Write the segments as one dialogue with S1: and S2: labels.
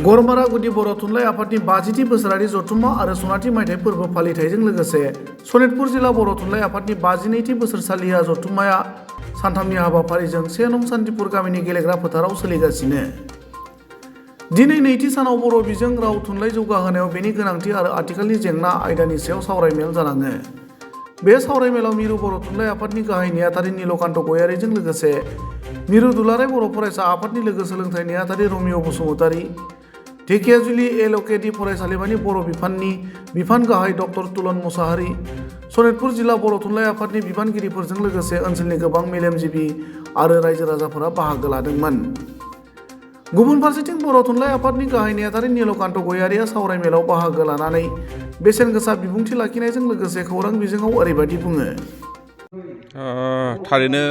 S1: गरमारा गुदि बर' थुनलाइ आफादनि 50थि बोसोरारि जथुम्मा आरो सनाथि मायथाइ फोरबो फालिथायजों लोगोसे सनितपुर जिल्ला बर' थुनलाइ आफादनि 52थि बोसोरसालिया जथुम्माया सानथामनि हाबाफारिजों 1 नं सान्तिपुर गामिनि गेलेग्रा फोथाराव सोलिगासिनो। दिनै नैथि सानाव बर' बिजों राव थुनलाइ जौगाहोनायाव बेनि गोनांथि आरो आथिखालनि जेंना आयदानि सायाव सावरायमेल जालाङो। बे सावरायमेलाव मिरु बर' थुनलाइ आफादनि गाहाय नेहाथारि नीलकान्त गयारीजों लोगोसे मिरु दुलाराय बर' फरायसा आफादनि लोगो सोलोंथाइ नेहाथारि रमिय बसुमतारी, ढेकियाजुलि एलकेडि फरायसालिमानि बर' बिफाननि बिफान गाहाय डक्टर तुलन मुसाहारि, सनितपुर जिल्ला बर' थुनलाइ आफादनि बिबानगिरिफोरजों लोगोसे ओनसोलनि गोबां मेलेमजिबि आरो रायजो राजाफोरा बाहागो लादोंमोन। गुबुन फारसेथिं बर' थुनलाइ आफादनि गाहाय नेहाथारि नीलकान्त गयारीया सावरायमेलाव बाहागो लानानै बेसेन गोसा बिबुंथि लाखिनायजों लोगोसे खौरां बिजोङाव ओरैबायदि बुङो।
S2: थारैनो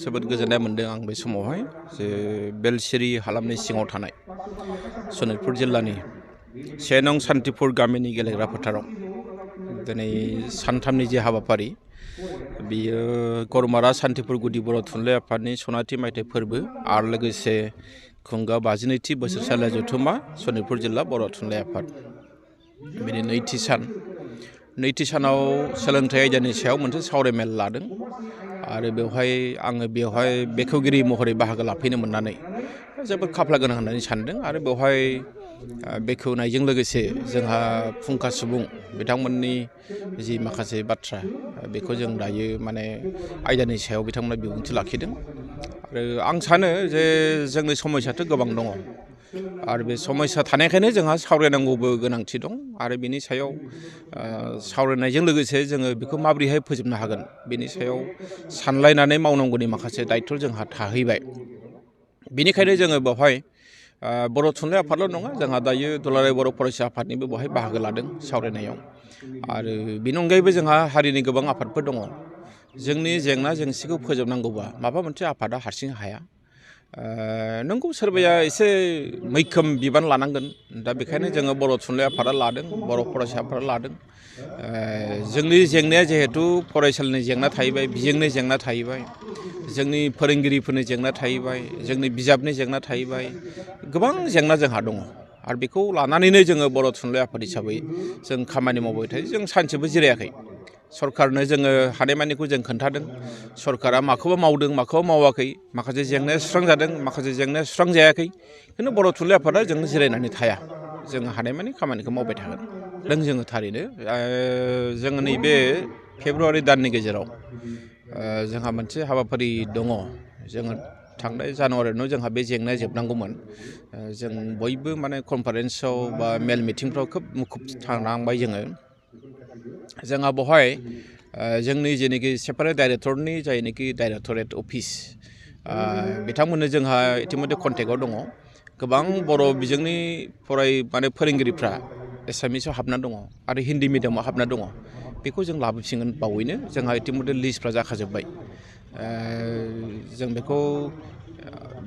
S2: जोबोद गोजोननाय मोन्दों आं बे समावहाय जे बेलसिरि हालामनि सिङाव थानाय सनितपुर जिल्लानि 1 नं सान्तिपुर गामिनि गेलेग्रा फोथाराव दिनै सानथामनि जे हाबाफारि बियो गरमारा सान्तिपुर गुदि बर' थुनलाइ आफादनि सनाथि मायथाइ फोरबो आरो लोगोसे खुंगा 52थि बोसोरसालिया जथुम्मा सनितपुर जिल्ला बर' थुनलाइ आफाद बिनि नैथि सानाव सोलोंथाइ आयदानि सायाव मोनसे सावरायमेल लादों आरो आङो बेवहाय बेखेवगिरि महरै बाहागो लाफैनो मोननानै जोबोद खाफाल गोनां होननानै सानदों आरो बेवहाय बेखेवनायजों लोगोसे जोंहा फुंखा सुबुं बिथांमोननि जि माखासे बाथ्रा बेखौ जों दायो आयदानि सायाव बिथांमोना बिबुंथि लाखिदों आरो आं सानो जे जोंनि समयसाथ' गोबां दङ आरो बे समयसा थानायखायनो जोंहा सावरायनांगौबो गोनांथि दं आरो बेनि सायाव सावरायनायजों लोगोसे जोङो बेखौ माबोरैहाय फोजोबनो हागोन बेनि सायाव सानलायनानै मावनांगौनि माखासे दायित्व जोंहा थाहैबाय। बेनिखायनो जोङो बेवहाय बर' थुनलाइ आफादल' नङा जोंहा दायो दुलाराय बर' फरायसा आफादनिबो बेवहाय बाहागो लादों सावरायनायाव आरो बेनि अनगायैबो जोंहा हारिनि गोबां आफादफोर दङ। जोंनि जेंना जेंसिखौ फोजोबनांगौबा माबा मोनसे आफादा हारसिं हाया। नंगौ सोरबाया एसे मैखोम बिबान लानांगोन दा बेखायनो जोङो बर' थुनलाइ आफादा लादों, बर' फरायसा आफादा लादों। जोंनि जेंनाया जिहेथु फरायसालिनि जेंना थाहैबाय, बिजोंनि जेंना थाहैबाय, जोंनि फोरोंगिरिफोरनि जेंना थाहैबाय, जोंनि बिजाबनि जेंना थाहैबाय, गोबां जेंना जोंहा दङ आरो बेखौ लानानैनो जोङो बर' थुनलाइ आफाद हिसाबै जों खामानि मावबाय थायो। जों सानसेबो जिरायाखै। सरकारनो जोङो हानायमानिखौ जों खोन्थादों। सरकारा माखौबा मावदों माखौबा मावाखै, माखासे जेंनाया सुस्रांजादों माखासे जेंनाया सुस्रांजायाखै, खिन्थु बर' थुनलाइ आफादा जों जिरायनानै थाया। जोङो हानायमानि खामानिखौ मावबाय थागोन। जोङो थारैनो जोङो नैबे फेब्रुवारि दाननि गेजेराव जोंहा मोनसे हाबाफारि दङ। जोङो थांनाय जानुवारियावनो जोंहा बे जेंनाया जोबनांगौमोन। जों बयबो कनफारेन्सआव बा मेल मिटिंफ्राव खोब मुखुब थानांबाय जोङो। जोंहा बेवहाय जोंनि जेनोखि सेपारेट डाइरेक्टरनि जायनोखि डाइरेक्टरेट अफिस बिथांमोननो जोंहा इतिमধ্যे कन्टेक्टआव दङ। गोबां बर' बिजोंनि फोरोंगिरिफ्रा एसामिसाव हाबना दङ आरो हिन्दी मिडियामाव हाबना दङ। बेखौ जों लाबोफिनगोन बावैनो। जोंहा इतिमধ্যे लिस्टफ्रा जाखाजोब्बाय। जों बेखौ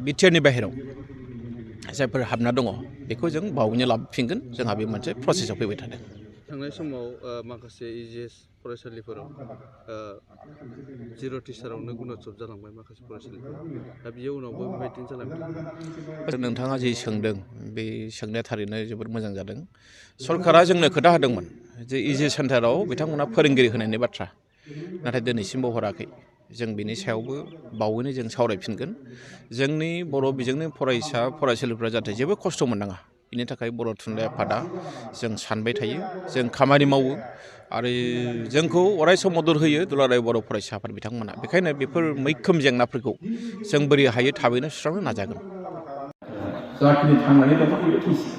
S2: बिटिआरनि बाहेराव जायफोर हाबना दङ बेखौ जों बावैनो लाबोफिनगोन। जोंहा बे मोनसे प्रसेसआव फैबाय थादों।
S3: थांनाय समाव माखासे इजिएस फरायसालिफोराव जिर' टिचारावनो गुणत्सब जालांबाय माखासे फरायसालिफोर। दा बियो उनावबो बेबायदिनो जालांबाय।
S2: नोंथाङा जि सोंदों बे सोंनाया थारैनो जोबोद मोजां जादों। सरकारा जोंनो खोथा होदोंमोन जे इजिएस सेन्टाराव बिथांमोना फोरोंगिरि होनायनि बाथ्रा, नाथाय दिनैसिमबो हराखै। जों बिनि सायावबो बावैनो जों सावरायफिनगोन। जोंनि बर' बिजोंनि फरायसालिफ्रा जाहाथे जेबो खस्थ' मोननाङा बिनि थाखाय बर' थुनलाइ आफादा जों सानबाय थायो, जों खामानि मावो आरो जोंखौ अरायसम मदद होयो दुलाराय बर' फरायसा आफाद बिथांमोना। बेखायनो बेफोर मैखोम जेंनाफोरखौ जों बोरै हायो थाबैनो सुस्रांनो नाजागोन।
S4: जाखिनि थांनानै दङ बेयो थैसि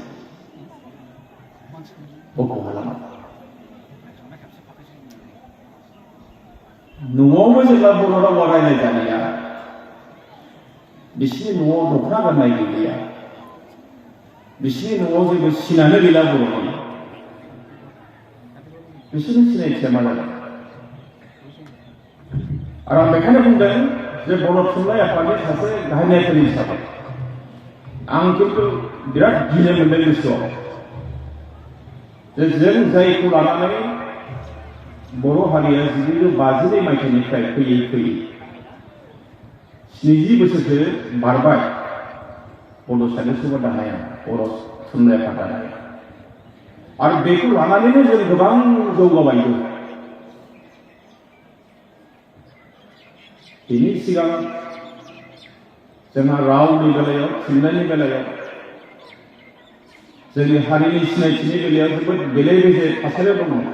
S4: न'आवबो जेब्ला बर' रावा रायज्लाय जानाया बिसिनि न'आव दख'ना गाननाय गैलिया, बिसिनि न'आव जेबो सिनानो गैला बर'नि, बिसोरनि सिनायथिया मा जागोन? आरो आं बेखायनो बुंदों जे बर' थुनलाइ आफादनि सासे गाहाय नेहाथारि हिसाबै आं खिन्थु बिराद गिनो मोनदों गोसोआव जे जों जायखौ लानानै बर' हारिया 1952 मायथाइनिफ्राय फैयै 70 बोसोरसो बारबाय। बड' साहित्य सभा दानाया, बर' थुनलाइ आफादा आरो बेखौ लानानैनो जों गोबां जौगाबायबो बेनि सिगां जोंहा रावनि बेलायाव थुनलाइनि बेलायाव जोंनि हारिनि सिनायथिनि बेलायाव जोबोद बेले बेजे थासारियाव दंमोन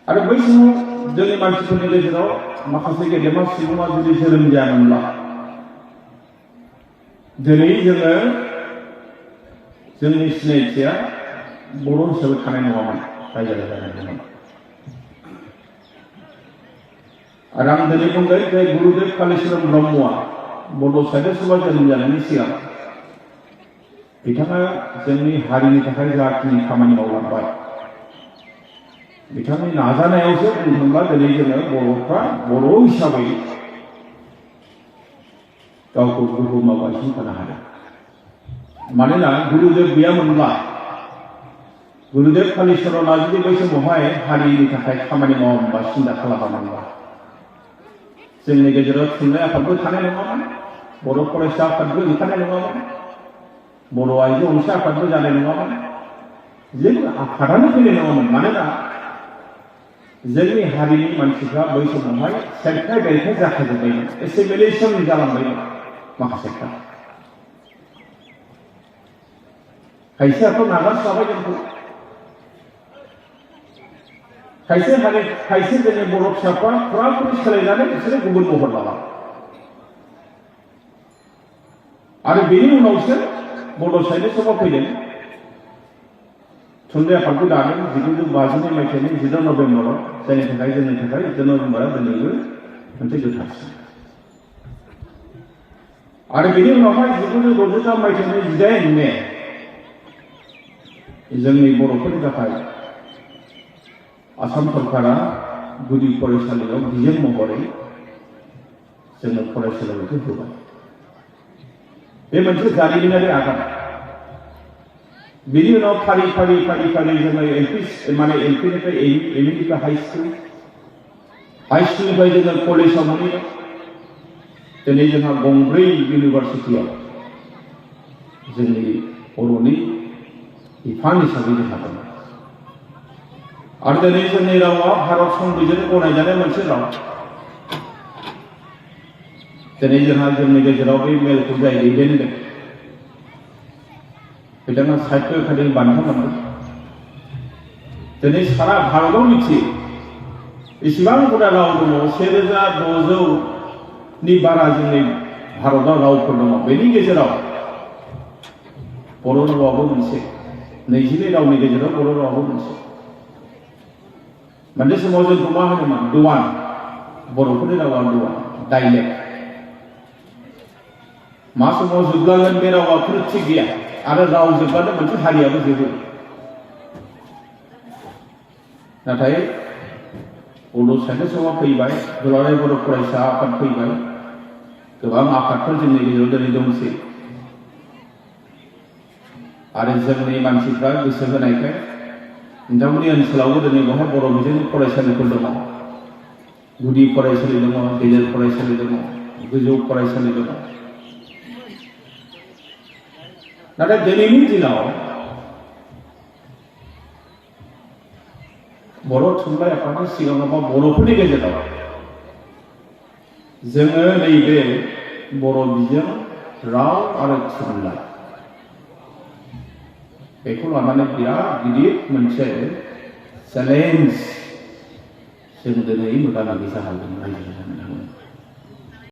S4: आरो बै समाव जोंनि मानसिफोरनि गेजेराव माखासे गेदेमा सुबुङा जुदि जोनोम जायामोनब्ला दिनै जोङो जोंनि सिनायथिया बर' हिसाबै थानाय नङामोन रायजो राजानि आरो आं दिनै बुंगोन जे गुरुदेव कालिचरण ब्रह्मआ बड' साहित्य सभा जोनोम जानायनि सिगां बिथाङा जोंनि हारिनि थाखाय जाखिनि खामानि मावलांबाय बिथांनि नाजानायावसो बुंनो थाङोब्ला दिनै जोङो बर'फ्रा बर' हिसाबै गावखौ बुहुमाव गायसनथानो हादों मानोना गुरुदेव गैयामोनब्ला गुरुदेव कालिचरणआ जुदि बै समावहाय हारिनि थाखाय खामानि मावामोनबा सिन्था खालामामोनबा जोंनि गेजेराव थुनलाइ आफादबो थानाय नङामोन बर' फरायसा आफादबो ओंखारनाय नङामोन बर' आइजो अनसाय आफादबो जानाय नङामोन जेबो आफादानो फैनाय नङामोन मानोना जोंनि हारिनि मानसिफ्रा बै समावहाय सेरखाय बेरखाय जाखाजोब्बायमोन एसेमिलेसन जालांबायमोन माखासेफ्रा खायसेयाथ' नागारस्लाबाय जोंखौ खायसे जोंनि बर' फिसाफ्रा फुराफुरि सोलायनानै बिसोरो गुबुन महर लाबाय आरो बेनि उनावसो बड' साहित्य सभा फैदों थुनलाइ आफादखौ दादों 1952 मायथाइनि 19 नभेम्बराव जायनि थाखाय जोंनि थाखाय 19 नभेम्बरा दिनैबो मोनसे गोथारसिन आरो बेनि उनावहाय 1963 मायथाइनि 18 मे जोंनि बर'फोरनि थाखाय आसाम सरकारा गुदि फरायसालियाव बिजों महरै जोंनो फरायसालिखौ होबाय बे मोनसे जारिमिनारि आगान बिनि उनाव फारि फारि जोङो एलपिनिफ्राय एमइनिफ्राय हाई स्कुलनिफ्राय जोङो कलेजाव मोनहैबाय दिनै जोंहा गंब्रै इउनिभारसिटियाव जोंनि बर'नि बिफान हिसाबै जोंहा दङ आरो दिनै जोंनि रावा भारत संबिजिरजों गनायजानाय मोनसे राव दिनै जोंहा जोंनि गेजेराव बे मेलखौ जाय दैदेनदों बिथाङा साहित्य एकाडेमि बान्था मोनदों दिनै सारा भारताव मिथियो इसिबां बुरजा राव दङ 1600नि बारा जोंनि भारताव रावफोर दङ बेनि गेजेराव बर' रावाबो मोनसे 22 रावनि गेजेराव बर' रावाबो मोनसे मोनसे समाव जोंखौ मा होनोमोन दुवान बर'फोरनि रावा दुवान डाइलेक्ट मा समाव जोबलांगोन बे रावाफोर थिग गैया आरो राव जोबबानो मोनसे हारियाबो जोबो नाथाय बड' साहित्य सभा फैबाय दुलाराय बर' फरायसा आफाद फैबाय गोबां आफादफोर जोंनि गेजेराव दिनै दंसै आरो जोंनि मानसिफ्रा गोसो होनायखाय नोंथांमोननि ओनसोलावबो दिनै बेवहाय बर' बिजोंनि फरायसालिफोर दङ गुदि फरायसालि दङ गेजेर फरायसालि दङ गोजौ फरायसालि दङ नाथाय दिनैनि दिनाव बर' थुनलाइ आफादनि सिगाङाव बा बर'फोरनि गेजेराव जोङो नैबे बर' बिजों राव आरो थुनलाइ बेखौ लानानै बिराद गिदिर मोनसे चेलेन्ज जों दिनै मोगा मोगि जानांदों रायजो जानांदों